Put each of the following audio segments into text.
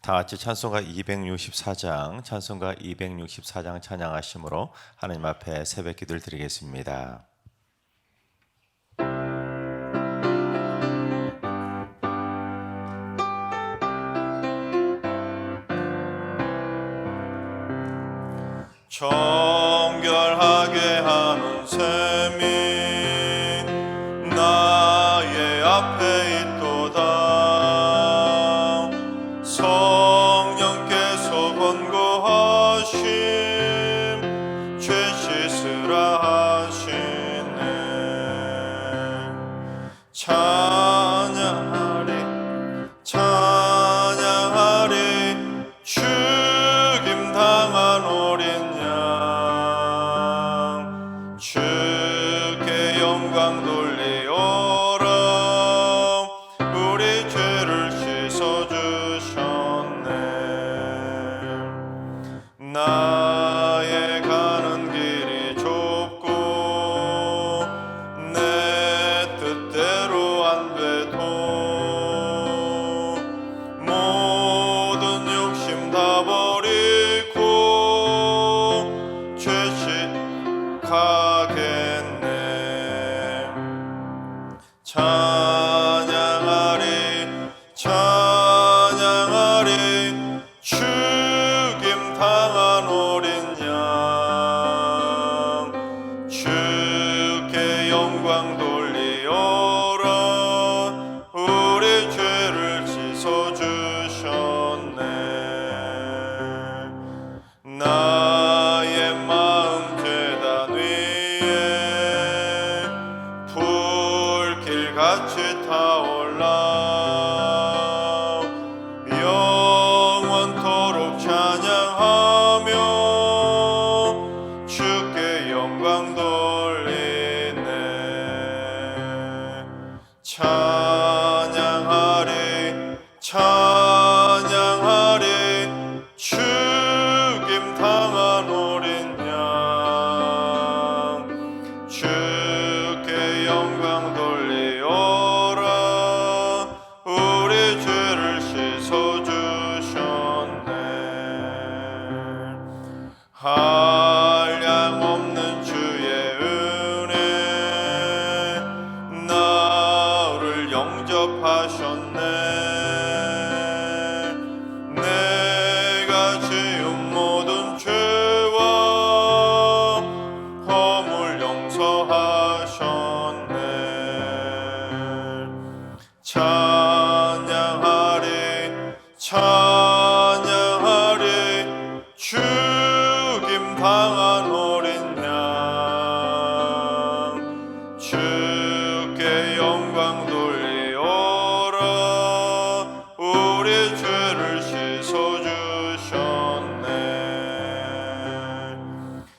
다 같이 찬송가 264장 찬양하심으로 하나님 앞에 새벽 기도를 드리겠습니다. 정결하게 하는 셈이 나의 앞에 있도다. 성령께서 권고하심 죄 씻으라 하시네. 찬양하리 찬양하리 죽임 당한 어린 양 주께 영광 돌리오라. 우리 죄를 씻어주셨네. 나의 가는 길이 좁고 내 뜻대로 안 돼도 모든 욕심 다 버리고 죄식하겠네. 찬양하리 찬양하리 죽임 당한 어린 양 주께 영광 돌리오라. 우리 죄를 씻어주셨네. 나의 마음 제단 위에 불길같이 타올라 영원토록 찬양하며 주께 영광 돌리네. 찬양하리 찬양하리 죽임 당한 어린 양 주께 영광 돌리오라. 우리 죄를 씻어주셨네. 한량없는 주의 은혜 나를 영접하셨네. 내가 지은 모든 죄와 허물 용서하셨네. 찬양하리 찬양하리 죽임 당한 어린 양 주께 영광 돌리오라. 우리 죄를 씻어주셨네.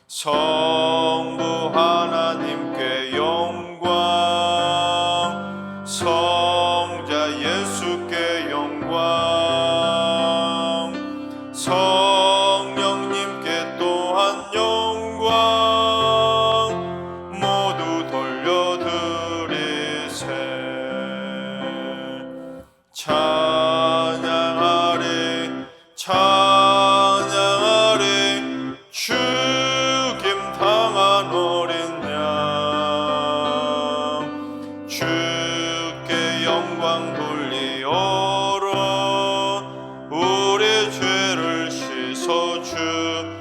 성부 하나님께 영광 성자 예수께 영광 성령님께 또한 영광 모두 돌려드리세. 찬양하리 찬양하리 죽임 당한 어린 양 주께 영광 돌리오라. 우리 죄를 씻어주셨네.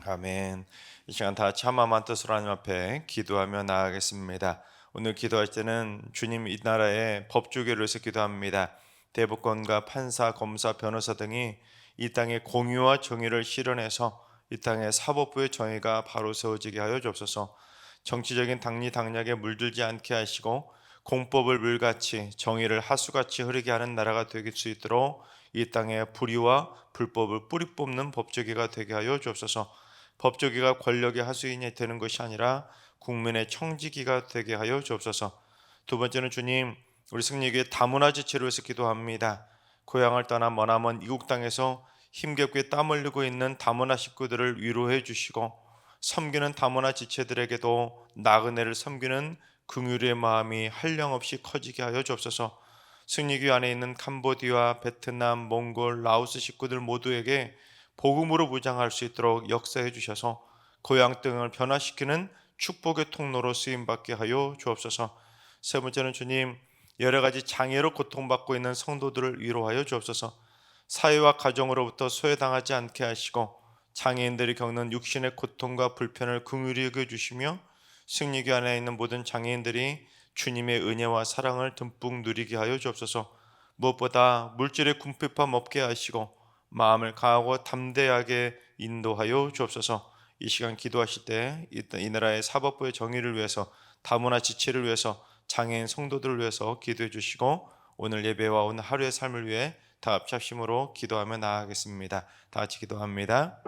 아멘. 이 시간 다 같이 한마음만 뜻으로 하나님 앞에 기도하며 나아가겠습니다. 오늘 기도할 때는 주님 이 나라의 법조계를 위해서 기도합니다. 대법관과 판사, 검사, 변호사 등이 이 땅의 공의와 정의를 실현해서 이 땅의 사법부의 정의가 바로 세워지게 하여 주옵소서. 정치적인 당리당략에 물들지 않게 하시고 공법을 물같이 정의를 하수같이 흐르게 하는 나라가 될 수 있도록 이 땅에 불의와 불법을 뿌리 뽑는 법조계가 되게 하여 주옵소서. 법조계가 권력의 하수인이 되는 것이 아니라 국민의 청지기가 되게 하여 주옵소서. 두 번째는 주님, 우리 승리에게 다문화 지체를 위해서 기도합니다. 고향을 떠나 머나먼 이국 땅에서 힘겹게 땀 흘리고 있는 다문화 식구들을 위로해 주시고 섬기는 다문화 지체들에게도 나그네를 섬기는 긍휼의 마음이 한량없이 커지게 하여 주옵소서. 승리교회 안에 있는 캄보디아, 베트남, 몽골, 라오스 식구들 모두에게 복음으로 무장할 수 있도록 역사해 주셔서 고향 땅을 변화시키는 축복의 통로로 쓰임받게 하여 주옵소서. 세 번째는 주님, 여러 가지 장애로 고통받고 있는 성도들을 위로하여 주옵소서. 사회와 가정으로부터 소외당하지 않게 하시고 장애인들이 겪는 육신의 고통과 불편을 긍휼히 여겨주시며 승리교회 안에 있는 모든 장애인들이 주님의 은혜와 사랑을 듬뿍 누리게 하여 주옵소서. 무엇보다 물질의 궁핍함 없게 하시고 마음을 강하고 담대하게 인도하여 주옵소서. 이 시간 기도하실 때 이 나라의 사법부의 정의를 위해서, 다문화 지체를 위해서, 장애인 성도들을 위해서 기도해 주시고 오늘 예배와 오늘 하루의 삶을 위해 다 합심으로 기도하며 나아가겠습니다. 다 같이 기도합니다.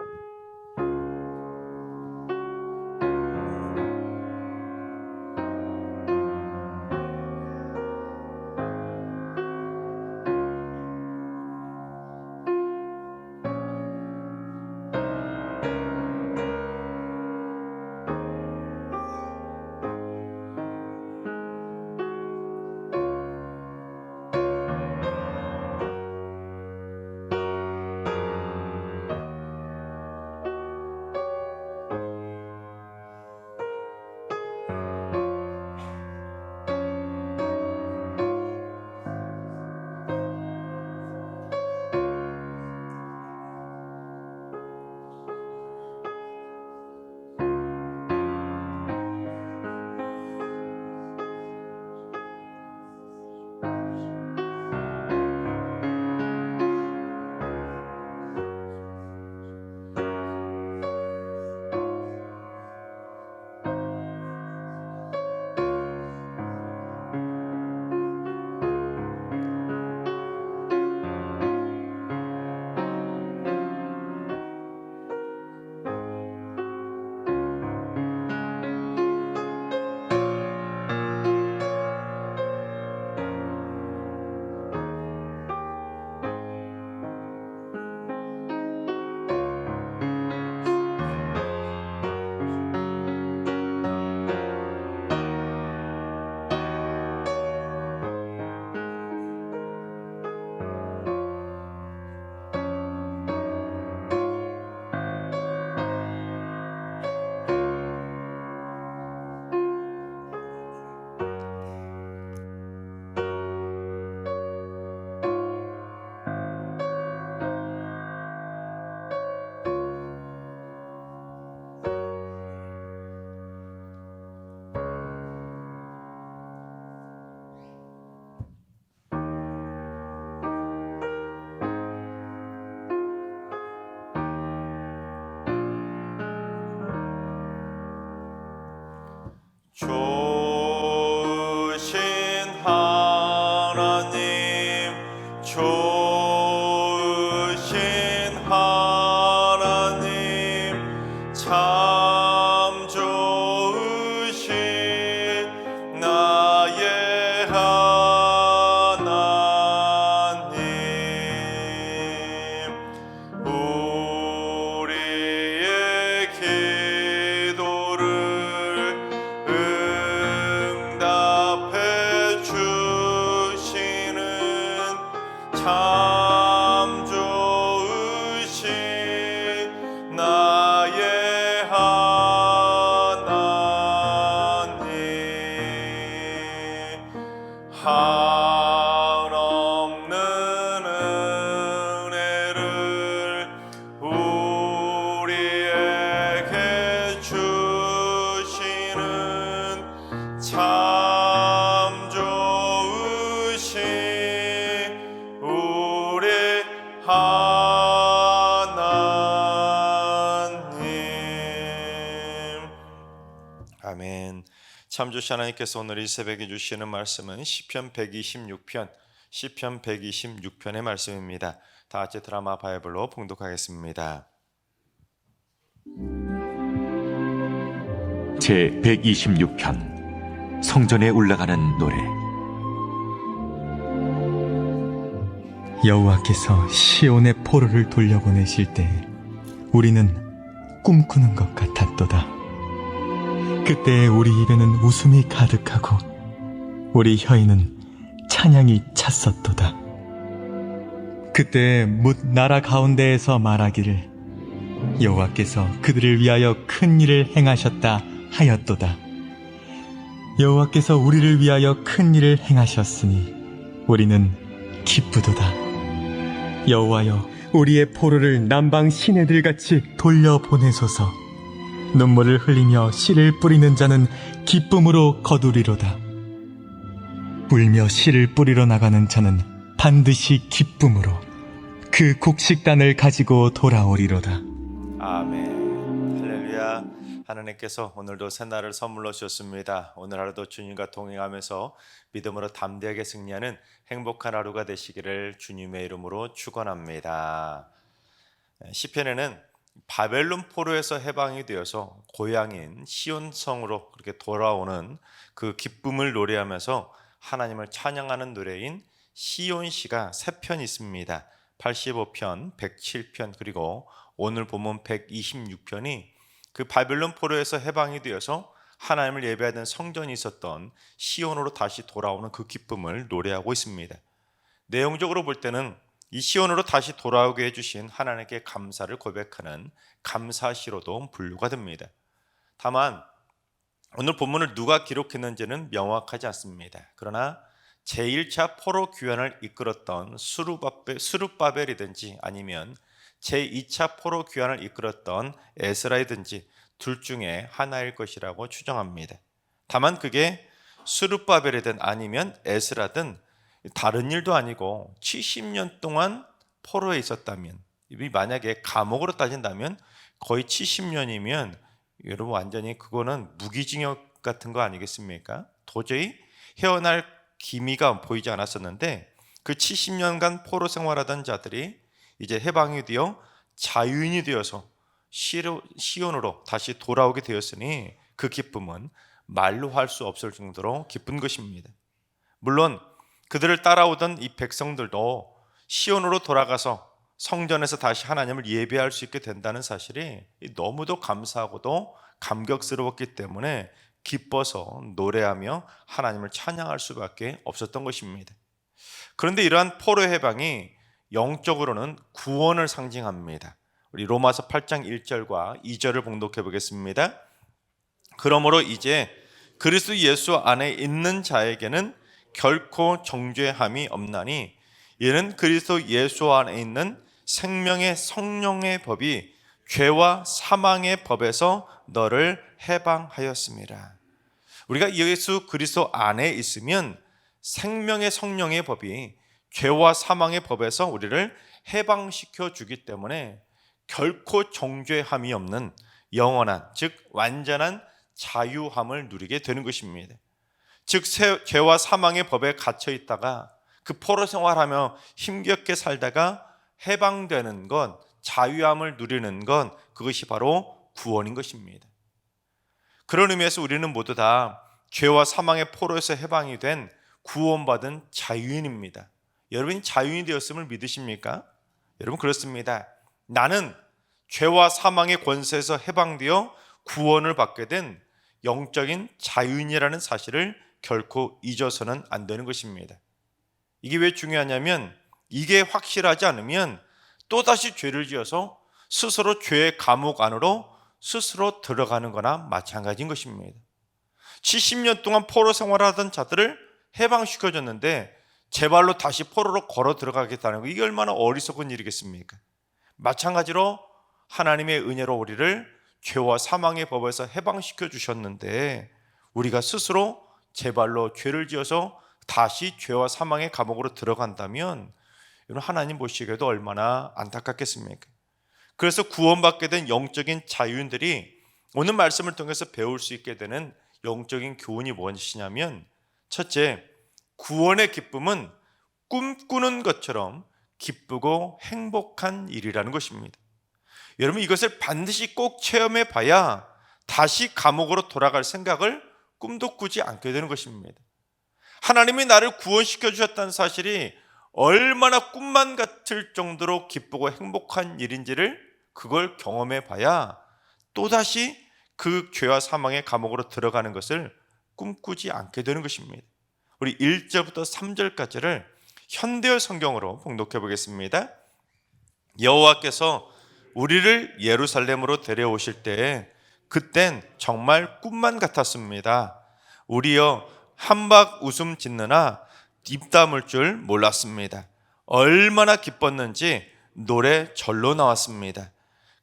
좋으신 하나님, 좋으신 하나님, 참 좋으신 나의 하나님, 우리의 기도를 응답해 주시는 참 좋으신 나의 하나님, 한없는 은혜를 우리에게 주시는 참 좋으신 우리 하나님. 아멘. 참 좋으신 하나님께서 오늘 이 새벽에 주시는 말씀은 시편 126편의 말씀입니다. 다 같이 드라마 바이블로 봉독하겠습니다. 제 126편 성전에 올라가는 노래. 여호와께서 시온의 포로를 돌려보내실 때 우리는 꿈꾸는 것 같았도다. 그때 우리 입에는 웃음이 가득하고 우리 혀에는 찬양이 찼었도다. 그때 뭇 나라 가운데에서 말하기를 여호와께서 그들을 위하여 큰 일을 행하셨다 하였도다. 여호와께서 우리를 위하여 큰 일을 행하셨으니 우리는 기쁘도다. 여호와여, 우리의 포로를 남방 시내들같이 돌려보내소서. 눈물을 흘리며 씨를 뿌리는 자는 기쁨으로 거두리로다. 울며 씨를 뿌리러 나가는 자는 반드시 기쁨으로 그 곡식단을 가지고 돌아오리로다. 아멘. 할렐루야. 하나님께서 오늘도 새날을 선물로 주셨습니다. 오늘 하루도 주님과 동행하면서 믿음으로 담대하게 승리하는 행복한 하루가 되시기를 주님의 이름으로 축원합니다. 시편에는 바벨론 포로에서 해방이 되어서 고향인 시온성으로 그렇게 돌아오는 그 기쁨을 노래하면서 하나님을 찬양하는 노래인 시온시가 3편 있습니다. 85편, 107편, 그리고 오늘 본문 126편이 그 바벨론 포로에서 해방이 되어서 하나님을 예배하던 성전이 있었던 시온으로 다시 돌아오는 그 기쁨을 노래하고 있습니다. 내용적으로 볼 때는 이 시온으로 다시 돌아오게 해주신 하나님께 감사를 고백하는 감사시로도 분류가 됩니다. 다만 오늘 본문을 누가 기록했는지는 명확하지 않습니다. 그러나 제1차 포로 귀환을 이끌었던 스룹바벨이든지 아니면 제2차 포로 귀환을 이끌었던 에스라이든지 둘 중에 하나일 것이라고 추정합니다. 다만 그게 스룹바벨이든 아니면 에스라든 다른 일도 아니고 70년 동안 포로에 있었다면, 만약에 감옥으로 따진다면 거의 70년이면 여러분 완전히 그거는 무기징역 같은 거 아니겠습니까? 도저히 헤어날 기미가 보이지 않았었는데 그 70년간 포로 생활하던 자들이 이제 해방이 되어 자유인이 되어서 시온으로 다시 돌아오게 되었으니 그 기쁨은 말로 할 수 없을 정도로 기쁜 것입니다. 물론 그들을 따라오던 이 백성들도 시온으로 돌아가서 성전에서 다시 하나님을 예배할 수 있게 된다는 사실이 너무도 감사하고도 감격스러웠기 때문에 기뻐서 노래하며 하나님을 찬양할 수밖에 없었던 것입니다. 그런데 이러한 포로 해방이 영적으로는 구원을 상징합니다. 우리 로마서 8장 1절과 2절을 봉독해 보겠습니다. 그러므로 이제 그리스도 예수 안에 있는 자에게는 결코 정죄함이 없나니 이는 그리스도 예수 안에 있는 생명의 성령의 법이 죄와 사망의 법에서 너를 해방하였습니다. 우리가 예수 그리스도 안에 있으면 생명의 성령의 법이 죄와 사망의 법에서 우리를 해방시켜 주기 때문에 결코 정죄함이 없는 영원한, 즉 완전한 자유함을 누리게 되는 것입니다. 즉 죄와 사망의 법에 갇혀 있다가 그 포로 생활하며 힘겹게 살다가 해방되는 것, 자유함을 누리는 것, 그것이 바로 구원인 것입니다. 그런 의미에서 우리는 모두 다 죄와 사망의 포로에서 해방이 된 구원받은 자유인입니다. 여러분이 자유인이 되었음을 믿으십니까? 여러분 그렇습니다. 나는 죄와 사망의 권세에서 해방되어 구원을 받게 된 영적인 자유인이라는 사실을 결코 잊어서는 안 되는 것입니다. 이게 왜 중요하냐면 이게 확실하지 않으면 또다시 죄를 지어서 스스로 죄의 감옥 안으로 스스로 들어가는 거나 마찬가지인 것입니다. 70년 동안 포로 생활하던 자들을 해방시켜줬는데 제 발로 다시 포로로 걸어 들어가겠다는 거, 이게 얼마나 어리석은 일이겠습니까? 마찬가지로 하나님의 은혜로 우리를 죄와 사망의 법에서 해방시켜 주셨는데 우리가 스스로 제 발로 죄를 지어서 다시 죄와 사망의 감옥으로 들어간다면 이건 하나님 보시기에도 얼마나 안타깝겠습니까? 그래서 구원받게 된 영적인 자유인들이 오늘 말씀을 통해서 배울 수 있게 되는 영적인 교훈이 무엇이냐면, 첫째, 구원의 기쁨은 꿈꾸는 것처럼 기쁘고 행복한 일이라는 것입니다. 여러분 이것을 반드시 꼭 체험해 봐야 다시 감옥으로 돌아갈 생각을 꿈도 꾸지 않게 되는 것입니다. 하나님이 나를 구원시켜 주셨다는 사실이 얼마나 꿈만 같을 정도로 기쁘고 행복한 일인지를 그걸 경험해 봐야 또다시 그 죄와 사망의 감옥으로 들어가는 것을 꿈꾸지 않게 되는 것입니다. 우리 1절부터 3절까지를 현대어 성경으로 봉독해 보겠습니다. 여호와께서 우리를 예루살렘으로 데려오실 때에 그땐 정말 꿈만 같았습니다. 우리여 한박 웃음 짓느나 입 다물 줄 몰랐습니다. 얼마나 기뻤는지 노래 절로 나왔습니다.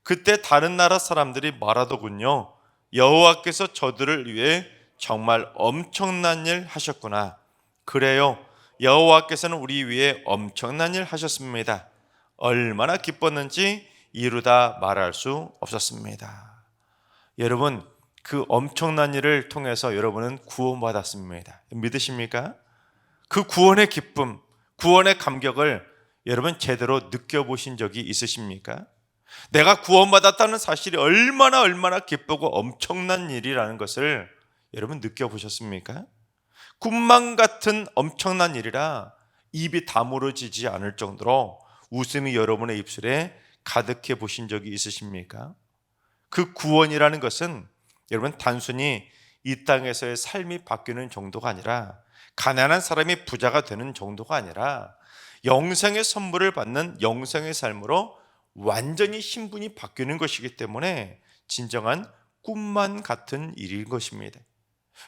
그때 다른 나라 사람들이 말하더군요. 여호와께서 저들을 위해 정말 엄청난 일 하셨구나. 그래요, 여호와께서는 우리 위해 엄청난 일 하셨습니다. 얼마나 기뻤는지 이루다 말할 수 없었습니다. 여러분, 그 엄청난 일을 통해서 여러분은 구원받았습니다. 믿으십니까? 그 구원의 기쁨, 구원의 감격을 여러분 제대로 느껴보신 적이 있으십니까? 내가 구원받았다는 사실이 얼마나 기쁘고 엄청난 일이라는 것을 여러분 느껴보셨습니까? 꿈만 같은 엄청난 일이라 입이 다물어지지 않을 정도로 웃음이 여러분의 입술에 가득해 보신 적이 있으십니까? 그 구원이라는 것은 여러분 단순히 이 땅에서의 삶이 바뀌는 정도가 아니라, 가난한 사람이 부자가 되는 정도가 아니라 영생의 선물을 받는 영생의 삶으로 완전히 신분이 바뀌는 것이기 때문에 진정한 꿈만 같은 일인 것입니다.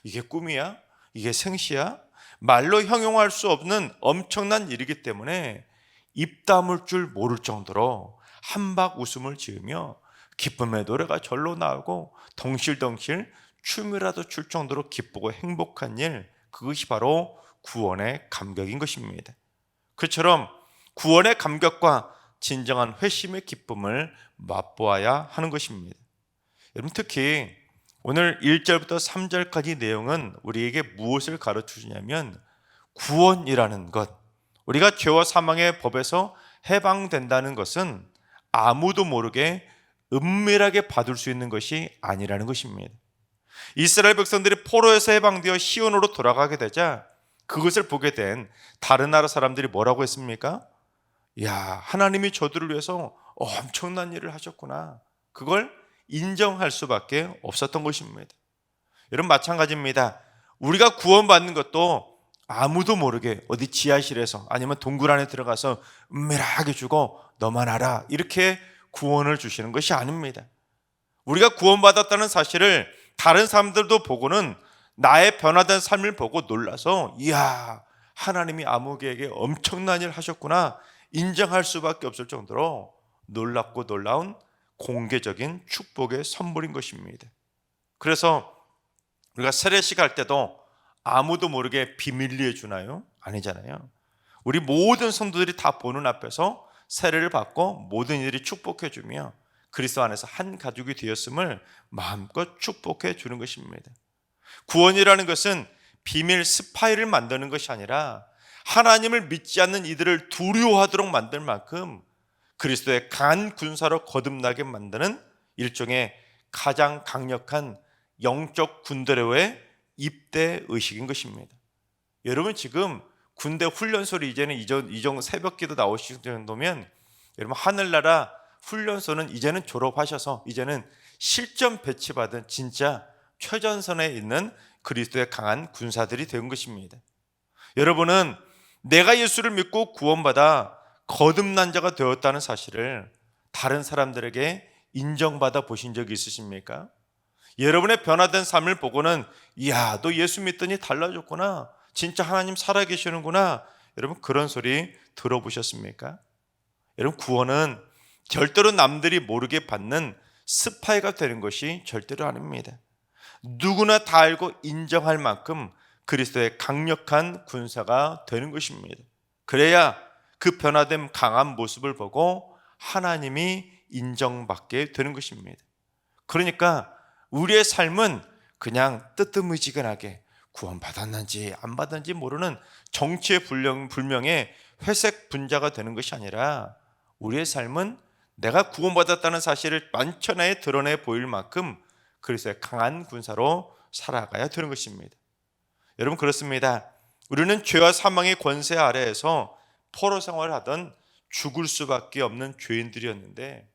이게 꿈이야? 이게 생시야? 말로 형용할 수 없는 엄청난 일이기 때문에 입 다물 줄 모를 정도로 한박 웃음을 지으며 기쁨의 노래가 절로 나오고 덩실덩실 춤이라도 출 정도로 기쁘고 행복한 일, 그것이 바로 구원의 감격인 것입니다. 그처럼 구원의 감격과 진정한 회심의 기쁨을 맛보아야 하는 것입니다. 여러분, 특히 오늘 1절부터 3절까지 내용은 우리에게 무엇을 가르쳐주냐면 구원이라는 것, 우리가 죄와 사망의 법에서 해방된다는 것은 아무도 모르게 은밀하게 받을 수 있는 것이 아니라는 것입니다. 이스라엘 백성들이 포로에서 해방되어 시온으로 돌아가게 되자 그것을 보게 된 다른 나라 사람들이 뭐라고 했습니까? 야, 하나님이 저들을 위해서 엄청난 일을 하셨구나. 그걸 인정할 수밖에 없었던 것입니다. 여러분, 마찬가지입니다. 우리가 구원받는 것도 아무도 모르게 어디 지하실에서 아니면 동굴 안에 들어가서 은밀하게 주고 너만 알아, 이렇게 구원을 주시는 것이 아닙니다. 우리가 구원받았다는 사실을 다른 사람들도 보고는 나의 변화된 삶을 보고 놀라서 이야, 하나님이 아무개에게 엄청난 일 하셨구나 인정할 수밖에 없을 정도로 놀랍고 놀라운 공개적인 축복의 선물인 것입니다. 그래서 우리가 세례식 할 때도 아무도 모르게 비밀리에 주나요? 아니잖아요. 우리 모든 성도들이 다 보는 앞에서 세례를 받고 모든 이들이 축복해 주며 그리스도 안에서 한 가족이 되었음을 마음껏 축복해 주는 것입니다. 구원이라는 것은 비밀 스파이를 만드는 것이 아니라 하나님을 믿지 않는 이들을 두려워하도록 만들 만큼 그리스도의 강한 군사로 거듭나게 만드는 일종의 가장 강력한 영적 군대로의 입대 의식인 것입니다. 여러분, 지금 군대 훈련소를 이제는 이정 새벽기도 나오실 정도면 여러분, 하늘나라 훈련소는 이제는 졸업하셔서 이제는 실전 배치받은 진짜 최전선에 있는 그리스도의 강한 군사들이 된 것입니다. 여러분은 내가 예수를 믿고 구원받아 거듭난 자가 되었다는 사실을 다른 사람들에게 인정받아 보신 적이 있으십니까? 여러분의 변화된 삶을 보고는 이야, 너 예수 믿더니 달라졌구나, 진짜 하나님 살아계시는구나, 여러분 그런 소리 들어보셨습니까? 여러분, 구원은 절대로 남들이 모르게 받는 스파이가 되는 것이 절대로 아닙니다. 누구나 다 알고 인정할 만큼 그리스도의 강력한 군사가 되는 것입니다. 그래야 그 변화된 강한 모습을 보고 하나님이 인정받게 되는 것입니다. 그러니까 우리의 삶은 그냥 뜨뜻미지근하게 구원받았는지 안 받았는지 모르는 정체불명의 회색 분자가 되는 것이 아니라 우리의 삶은 내가 구원받았다는 사실을 만천하에 드러내 보일 만큼 그리스도의 강한 군사로 살아가야 되는 것입니다. 여러분, 그렇습니다. 우리는 죄와 사망의 권세 아래에서 포로 생활을 하던 죽을 수밖에 없는 죄인들이었는데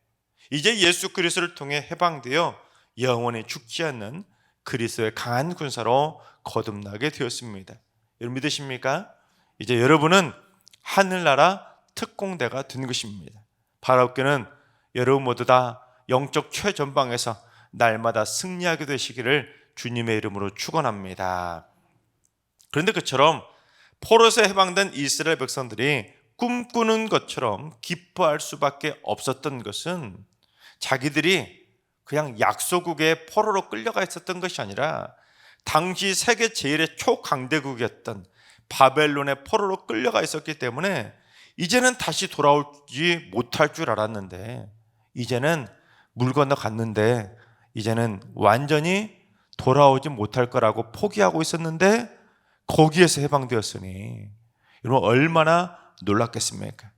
이제 예수 그리스도를 통해 해방되어 영원히 죽지 않는 그리스도의 강한 군사로 거듭나게 되었습니다. 여러분 믿으십니까? 이제 여러분은 하늘나라 특공대가 된 것입니다. 바라옵기는 여러분 모두 다 영적 최전방에서 날마다 승리하게 되시기를 주님의 이름으로 축원합니다. 그런데 그처럼 포로에서 해방된 이스라엘 백성들이 꿈꾸는 것처럼 기뻐할 수밖에 없었던 것은 자기들이 그냥 약소국의 포로로 끌려가 있었던 것이 아니라 당시 세계 제일의 초강대국이었던 바벨론의 포로로 끌려가 있었기 때문에 이제는 다시 돌아오지 못할 줄 알았는데, 이제는 물 건너 갔는데 이제는 완전히 돌아오지 못할 거라고 포기하고 있었는데 거기에서 해방되었으니 여러분 얼마나 놀랐겠습니까?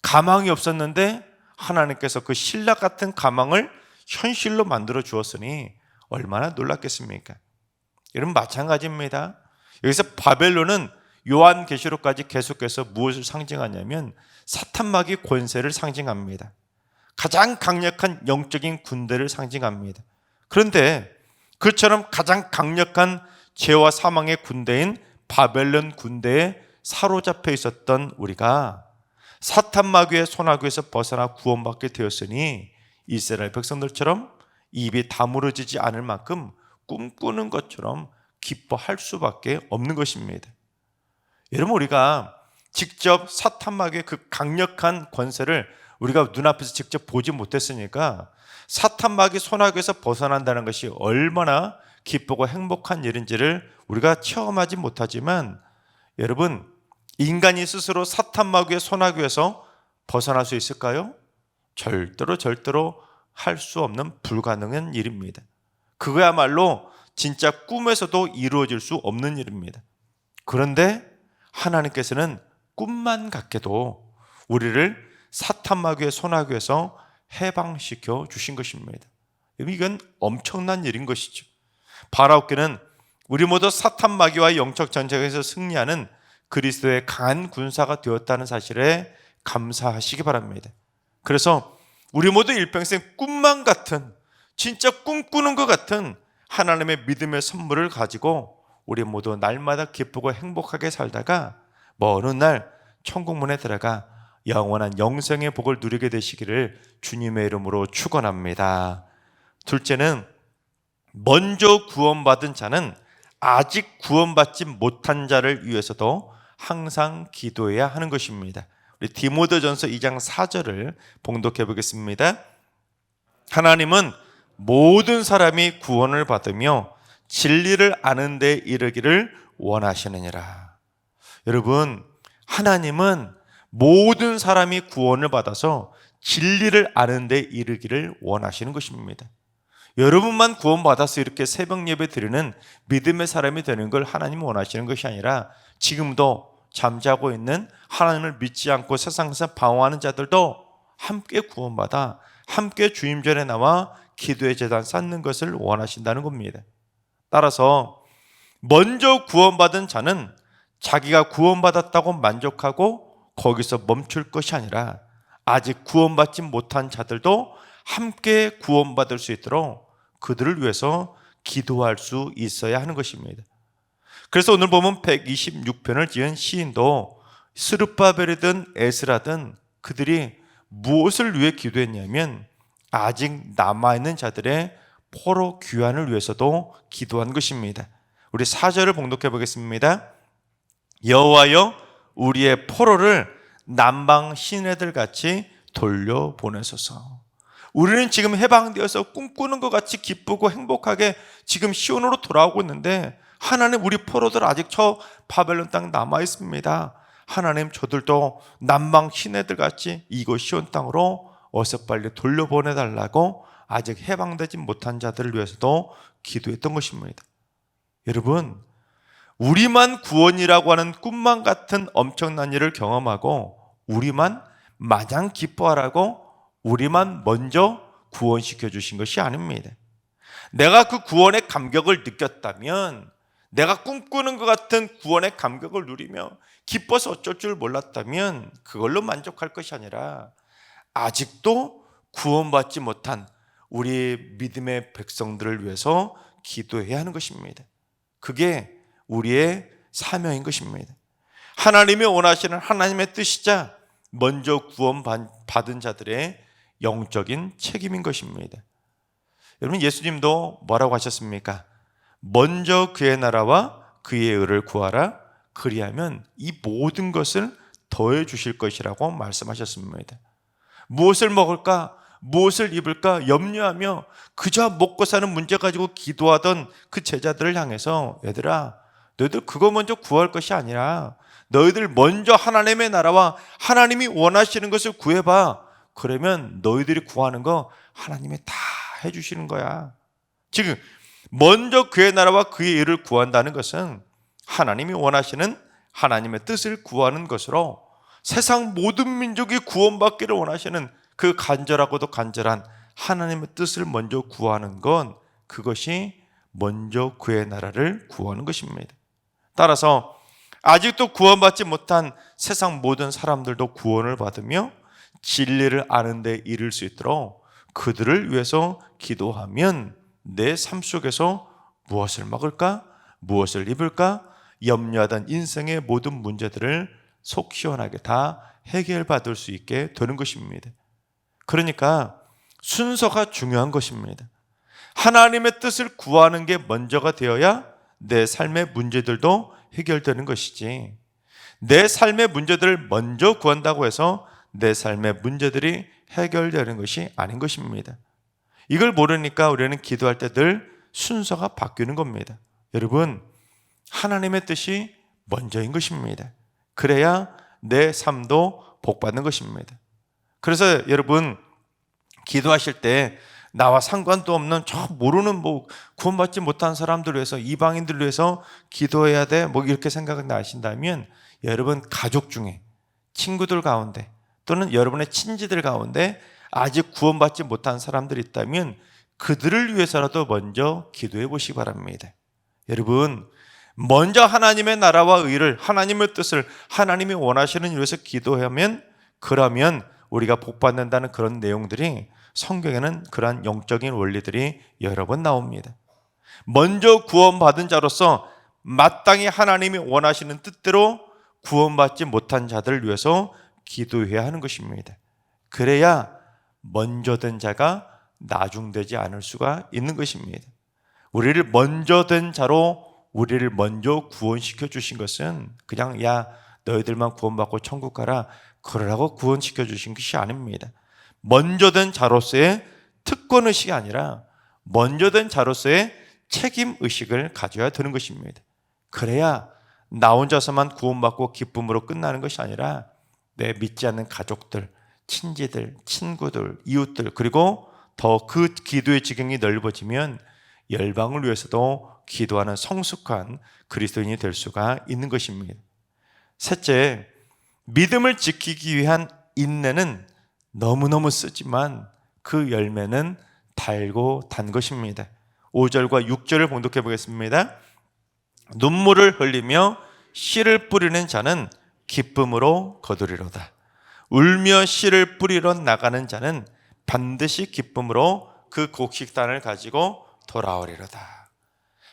가망이 없었는데 하나님께서 그 신라 같은 가망을 현실로 만들어 주었으니 얼마나 놀랐겠습니까? 여러분 마찬가지입니다. 여기서 바벨론은 요한계시록까지 계속해서 무엇을 상징하냐면 사탄마귀 권세를 상징합니다. 가장 강력한 영적인 군대를 상징합니다. 그런데 그처럼 가장 강력한 죄와 사망의 군대인 바벨론 군대에 사로잡혀 있었던 우리가 사탄마귀의 손아귀에서 벗어나 구원받게 되었으니 이스라엘 백성들처럼 입이 다물어지지 않을 만큼 꿈꾸는 것처럼 기뻐할 수밖에 없는 것입니다. 여러분 우리가 직접 사탄마귀의 그 강력한 권세를 우리가 눈앞에서 직접 보지 못했으니까 사탄마귀 손아귀에서 벗어난다는 것이 얼마나 기쁘고 행복한 일인지를 우리가 체험하지 못하지만, 여러분 인간이 스스로 사탄마귀의 손아귀에서 벗어날 수 있을까요? 절대로 할 수 없는 불가능한 일입니다. 그거야말로 진짜 꿈에서도 이루어질 수 없는 일입니다. 그런데 하나님께서는 꿈만 같게도 우리를 사탄마귀의 손아귀에서 해방시켜 주신 것입니다. 이건 엄청난 일인 것이죠. 바라옵기는 우리 모두 사탄마귀와 영적 전쟁에서 승리하는 그리스도의 강한 군사가 되었다는 사실에 감사하시기 바랍니다. 그래서 우리 모두 일평생 꿈만 같은, 진짜 꿈꾸는 것 같은 하나님의 믿음의 선물을 가지고 우리 모두 날마다 기쁘고 행복하게 살다가 어느 날 천국문에 들어가 영원한 영생의 복을 누리게 되시기를 주님의 이름으로 축원합니다. 둘째는 먼저 구원받은 자는 아직 구원받지 못한 자를 위해서도 항상 기도해야 하는 것입니다. 우리 디모데전서 2장 4절을 봉독해 보겠습니다. 하나님은 모든 사람이 구원을 받으며 진리를 아는 데 이르기를 원하시느니라. 여러분, 하나님은 모든 사람이 구원을 받아서 진리를 아는 데 이르기를 원하시는 것입니다. 여러분만 구원받아서 이렇게 새벽 예배 드리는 믿음의 사람이 되는 걸 하나님은 원하시는 것이 아니라 지금도 잠자고 있는 하나님을 믿지 않고 세상에서 방황하는 자들도 함께 구원받아 함께 주님 전에 나와 기도의 제단 쌓는 것을 원하신다는 겁니다. 따라서 먼저 구원받은 자는 자기가 구원받았다고 만족하고 거기서 멈출 것이 아니라 아직 구원받지 못한 자들도 함께 구원받을 수 있도록 그들을 위해서 기도할 수 있어야 하는 것입니다. 그래서 오늘 보면 126편을 지은 시인도 스룹바벨이든 에스라든 그들이 무엇을 위해 기도했냐면 아직 남아있는 자들의 포로 귀환을 위해서도 기도한 것입니다. 우리 4절을 봉독해 보겠습니다. 여호와여 우리의 포로를 남방 시내들 같이 돌려보내소서. 우리는 지금 해방되어서 꿈꾸는 것 같이 기쁘고 행복하게 지금 시온으로 돌아오고 있는데 하나님 우리 포로들 아직 저 바벨론 땅 남아 있습니다. 하나님 저들도 남방 시내들 같이 이곳 시온 땅으로 어서 빨리 돌려보내달라고 아직 해방되지 못한 자들을 위해서도 기도했던 것입니다. 여러분, 우리만 구원이라고 하는 꿈만 같은 엄청난 일을 경험하고 우리만 마냥 기뻐하라고 우리만 먼저 구원시켜 주신 것이 아닙니다. 내가 그 구원의 감격을 느꼈다면, 내가 꿈꾸는 것 같은 구원의 감격을 누리며 기뻐서 어쩔 줄 몰랐다면 그걸로 만족할 것이 아니라 아직도 구원받지 못한 우리 믿음의 백성들을 위해서 기도해야 하는 것입니다. 그게 우리의 사명인 것입니다. 하나님이 원하시는 하나님의 뜻이자 먼저 구원받은 자들의 영적인 책임인 것입니다. 여러분, 예수님도 뭐라고 하셨습니까? 먼저 그의 나라와 그의 의를 구하라. 그리하면 이 모든 것을 더해 주실 것이라고 말씀하셨습니다. 무엇을 먹을까? 무엇을 입을까? 염려하며 그저 먹고 사는 문제 가지고 기도하던 그 제자들을 향해서, 얘들아, 너희들 그거 먼저 구할 것이 아니라 너희들 먼저 하나님의 나라와 하나님이 원하시는 것을 구해봐. 그러면 너희들이 구하는 거 하나님이 다 해주시는 거야. 지금 먼저 그의 나라와 그의 일을 구한다는 것은 하나님이 원하시는 하나님의 뜻을 구하는 것으로 세상 모든 민족이 구원받기를 원하시는 그 간절하고도 간절한 하나님의 뜻을 먼저 구하는 건, 그것이 먼저 그의 나라를 구하는 것입니다. 따라서 아직도 구원받지 못한 세상 모든 사람들도 구원을 받으며 진리를 아는 데 이를 수 있도록 그들을 위해서 기도하면 내 삶 속에서 무엇을 먹을까? 무엇을 입을까? 염려하던 인생의 모든 문제들을 속 시원하게 다 해결받을 수 있게 되는 것입니다. 그러니까 순서가 중요한 것입니다. 하나님의 뜻을 구하는 게 먼저가 되어야 내 삶의 문제들도 해결되는 것이지, 내 삶의 문제들을 먼저 구한다고 해서 내 삶의 문제들이 해결되는 것이 아닌 것입니다. 이걸 모르니까 우리는 기도할 때 늘 순서가 바뀌는 겁니다. 여러분, 하나님의 뜻이 먼저인 것입니다. 그래야 내 삶도 복받는 것입니다. 그래서 여러분, 기도하실 때 나와 상관도 없는 저 모르는 구원받지 못한 사람들을 위해서, 이방인들을 위해서 기도해야 돼 이렇게 생각을 하신다면, 여러분 가족 중에, 친구들 가운데 또는 여러분의 친지들 가운데 아직 구원받지 못한 사람들이 있다면 그들을 위해서라도 먼저 기도해 보시기 바랍니다. 여러분, 먼저 하나님의 나라와 의를, 하나님의 뜻을, 하나님이 원하시는 일을 위해서 기도하면, 그러면 우리가 복받는다는 그런 내용들이 성경에는 그러한 영적인 원리들이 여러 번 나옵니다. 먼저 구원받은 자로서 마땅히 하나님이 원하시는 뜻대로 구원받지 못한 자들을 위해서 기도해야 하는 것입니다. 그래야 먼저 된 자가 나중되지 않을 수가 있는 것입니다. 우리를 먼저 된 자로 우리를 먼저 구원시켜 주신 것은 그냥 야 너희들만 구원받고 천국 가라 그러라고 구원시켜 주신 것이 아닙니다. 먼저 된 자로서의 특권의식이 아니라 먼저 된 자로서의 책임의식을 가져야 되는 것입니다. 그래야 나 혼자서만 구원받고 기쁨으로 끝나는 것이 아니라 내 믿지 않는 가족들, 친지들, 친구들, 이웃들, 그리고 더 그 기도의 지경이 넓어지면 열방을 위해서도 기도하는 성숙한 그리스도인이 될 수가 있는 것입니다. 셋째, 믿음을 지키기 위한 인내는 너무너무 쓰지만 그 열매는 달고 단 것입니다. 5절과 6절을 봉독해 보겠습니다. 눈물을 흘리며 씨를 뿌리는 자는 기쁨으로 거두리로다. 울며 씨를 뿌리러 나가는 자는 반드시 기쁨으로 그 곡식단을 가지고 돌아오리로다.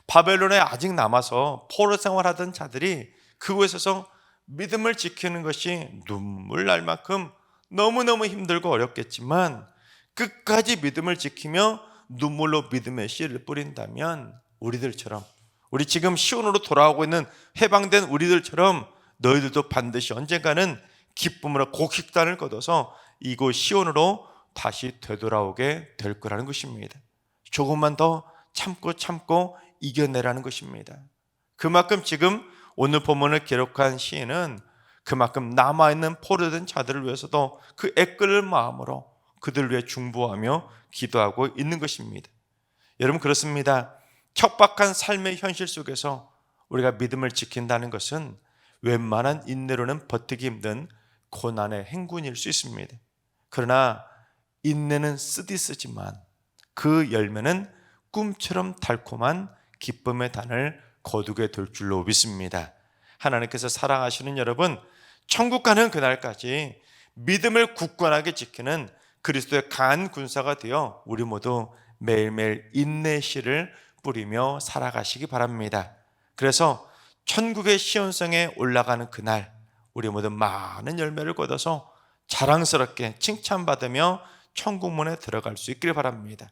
바벨론에 아직 남아서 포로 생활하던 자들이 그곳에서 믿음을 지키는 것이 눈물 날 만큼 너무너무 힘들고 어렵겠지만 끝까지 믿음을 지키며 눈물로 믿음의 씨를 뿌린다면 우리들처럼, 우리 지금 시온으로 돌아오고 있는 해방된 우리들처럼 너희들도 반드시 언젠가는 기쁨으로 곡식단을 거둬서 이곳 시온으로 다시 되돌아오게 될 거라는 것입니다. 조금만 더 참고 이겨내라는 것입니다. 그만큼 지금 오늘 본문을 기록한 시인은 그만큼 남아있는 포로된 자들을 위해서도 그 애끓는 마음으로 그들을 위해 중보하며 기도하고 있는 것입니다. 여러분, 그렇습니다. 척박한 삶의 현실 속에서 우리가 믿음을 지킨다는 것은 웬만한 인내로는 버티기 힘든 고난의 행군일 수 있습니다. 그러나 인내는 쓰디쓰지만 그 열매는 꿈처럼 달콤한 기쁨의 단을 거두게 될 줄로 믿습니다. 하나님께서 사랑하시는 여러분, 천국 가는 그날까지 믿음을 굳건하게 지키는 그리스도의 강한 군사가 되어 우리 모두 매일매일 인내의 씨를 뿌리며 살아가시기 바랍니다. 그래서 천국의 시온성에 올라가는 그날 우리 모두 많은 열매를 거둬서 자랑스럽게 칭찬받으며 천국문에 들어갈 수 있길 바랍니다.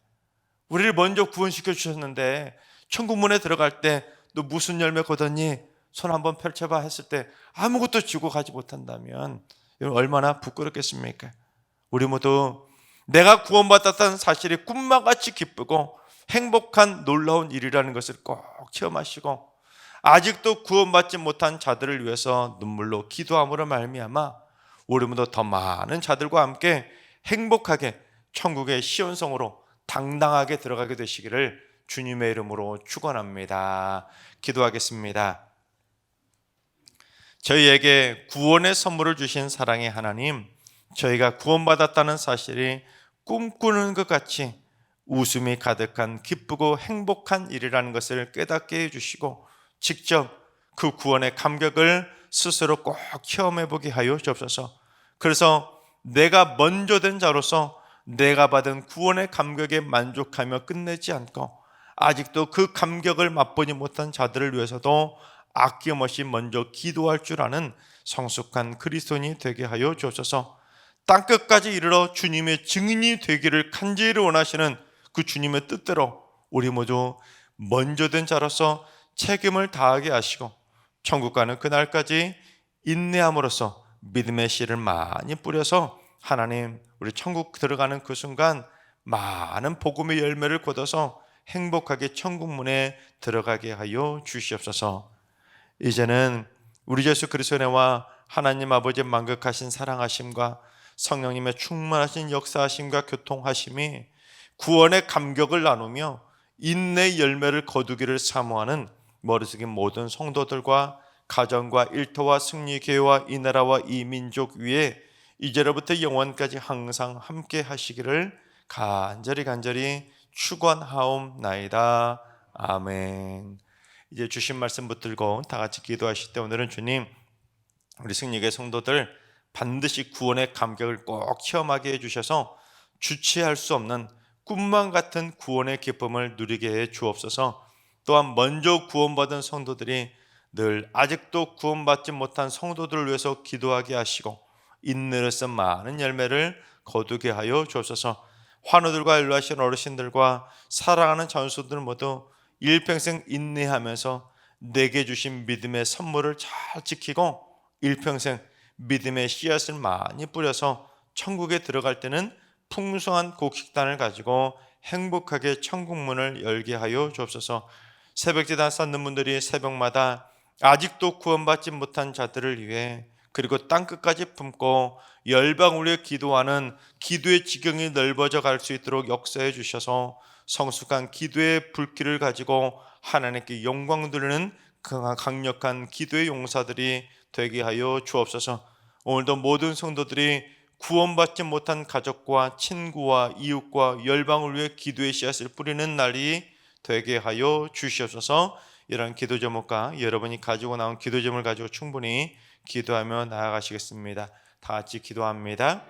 우리를 먼저 구원시켜 주셨는데 천국문에 들어갈 때 너 무슨 열매 거뒀니? 손 한번 펼쳐봐 했을 때 아무것도 쥐고 가지 못한다면 얼마나 부끄럽겠습니까? 우리 모두 내가 구원받았다는 사실이 꿈만같이 기쁘고 행복한 놀라운 일이라는 것을 꼭 체험하시고, 아직도 구원받지 못한 자들을 위해서 눈물로 기도함으로 말미암아 우리 모두 더 많은 자들과 함께 행복하게 천국의 시온성으로 당당하게 들어가게 되시기를 주님의 이름으로 축원합니다. 기도하겠습니다. 저희에게 구원의 선물을 주신 사랑의 하나님, 저희가 구원받았다는 사실이 꿈꾸는 것 같이 웃음이 가득한 기쁘고 행복한 일이라는 것을 깨닫게 해주시고, 직접 그 구원의 감격을 스스로 꼭 체험해 보게 하여 주옵소서. 그래서 내가 먼저 된 자로서 내가 받은 구원의 감격에 만족하며 끝내지 않고 아직도 그 감격을 맛보지 못한 자들을 위해서도 아낌없이 먼저 기도할 줄 아는 성숙한 그리스도인이 되게 하여 주옵소서. 땅끝까지 이르러 주님의 증인이 되기를 간절히 원하시는 그 주님의 뜻대로 우리 모두 먼저 된 자로서 책임을 다하게 하시고, 천국 가는 그날까지 인내함으로써 믿음의 씨를 많이 뿌려서 하나님, 우리 천국 들어가는 그 순간 많은 복음의 열매를 거둬서 행복하게 천국문에 들어가게 하여 주시옵소서. 이제는 우리 예수 그리스도의 은혜와 하나님 아버지의 만극하신 사랑하심과 성령님의 충만하신 역사하심과 교통하심이 구원의 감격을 나누며 인내의 열매를 거두기를 사모하는 머릿속의 모든 성도들과 가정과 일터와 승리교회와 이 나라와 이 민족 위에 이제로부터 영원까지 항상 함께 하시기를 간절히 축원하옵나이다. 아멘. 이제 주신 말씀 붙들고 다 같이 기도하실 때, 오늘은 주님, 우리 승리교회 성도들 반드시 구원의 감격을 꼭 체험하게 해주셔서 주체할 수 없는 꿈만 같은 구원의 기쁨을 누리게 해 주옵소서. 또한 먼저 구원받은 성도들이 늘 아직도 구원받지 못한 성도들을 위해서 기도하게 하시고 인내로서 많은 열매를 거두게 하여 주옵소서. 환우들과 연로하신 어르신들과 사랑하는 전수들 모두 일평생 인내하면서 내게 주신 믿음의 선물을 잘 지키고 일평생 믿음의 씨앗을 많이 뿌려서 천국에 들어갈 때는 풍성한 곡식단을 가지고 행복하게 천국문을 열게 하여 주옵소서. 새벽제단 쌓는 분들이 새벽마다 아직도 구원받지 못한 자들을 위해, 그리고 땅끝까지 품고 열방을 위해 기도하는 기도의 지경이 넓어져 갈 수 있도록 역사해 주셔서 성숙한 기도의 불길을 가지고 하나님께 영광 돌리는 강력한 기도의 용사들이 되게 하여 주옵소서. 오늘도 모든 성도들이 구원받지 못한 가족과 친구와 이웃과 열방을 위해 기도의 씨앗을 뿌리는 날이 되게 하여 주시옵소서. 이런 기도 제목과 여러분이 가지고 나온 기도 제목을 가지고 충분히 기도하며 나아가시겠습니다. 다 같이 기도합니다.